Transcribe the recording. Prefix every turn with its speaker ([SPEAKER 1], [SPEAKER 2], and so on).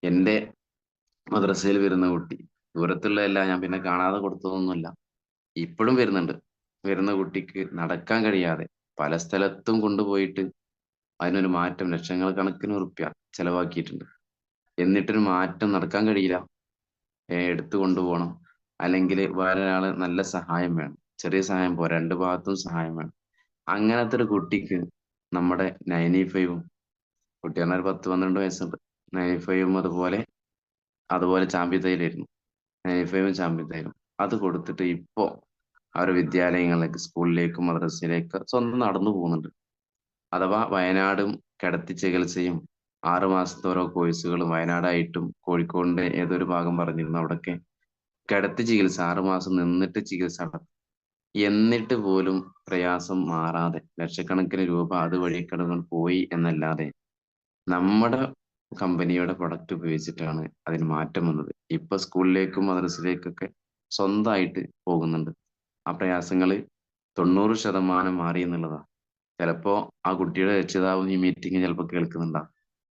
[SPEAKER 1] എന്റെ മദ്രസയിൽ വരുന്ന കുട്ടി, ദൂരത്തുള്ള എല്ലാം ഞാൻ പിന്നെ കാണാതെ കൊടുത്തതൊന്നുമില്ല. ഇപ്പോഴും വരുന്നുണ്ട്. വരുന്ന കുട്ടിക്ക് നടക്കാൻ കഴിയാതെ പല സ്ഥലത്തും കൊണ്ടുപോയിട്ട് അതിനൊരു മാറ്റം ലക്ഷങ്ങൾ കണക്കിന് ഉറുപ്യ ചെലവാക്കിയിട്ടുണ്ട്. എന്നിട്ടൊരു മാറ്റം നടക്കാൻ കഴിയില്ല. എടുത്തു കൊണ്ടുപോകണം. അല്ലെങ്കിൽ വേറെ ഒരാള് നല്ല സഹായം വേണം. ചെറിയ സഹായം പോരാ, രണ്ട് ഭാഗത്തും സഹായം വേണം. അങ്ങനത്തെ ഒരു കുട്ടിക്ക് നമ്മുടെ 95-ഉം, കുട്ടി പറഞ്ഞാൽ ഒരു 10-12 വയസ്സുണ്ട്. 95-ഉം അതുപോലെ ചാമ്പി തൈലായിരുന്നു. 95-ഉം ചാമ്പി തൈലും അത് കൊടുത്തിട്ട് ഇപ്പോ ആ ഒരു വിദ്യാലയങ്ങളിലേക്ക്, സ്കൂളിലേക്കും മദ്രസയിലേക്ക് സ്വന്തം നടന്നു പോകുന്നുണ്ട്. അഥവാ വയനാടും കിടത്തി ചികിത്സയും 6 മാസത്തെ ഓരോ കോഴ്സുകളും വയനാടായിട്ടും കോഴിക്കോടിന്റെ ഏതൊരു ഭാഗം പറഞ്ഞിരുന്നു, അവിടൊക്കെ കിടത്തി ചികിത്സ 6 മാസം നിന്നിട്ട് ചികിത്സ നടത്തും. എന്നിട്ട് പോലും പ്രയാസം മാറാതെ ലക്ഷക്കണക്കിന് രൂപ അതുവഴി കടന്നു പോയി എന്നല്ലാതെ നമ്മുടെ കമ്പനിയുടെ പ്രൊഡക്റ്റ് ഉപയോഗിച്ചിട്ടാണ് അതിന് മാറ്റം വന്നത്. ഇപ്പൊ സ്കൂളിലേക്കും മദ്രസയിലേക്കൊക്കെ സ്വന്തമായിട്ട് പോകുന്നുണ്ട്. ആ പ്രയാസങ്ങള് 90% മാറി എന്നുള്ളതാ. ചിലപ്പോ ആ കുട്ടിയുടെ രക്ഷിതാവ് ഈ മീറ്റിംഗ് ചിലപ്പോ കേൾക്കുന്നുണ്ടാവും.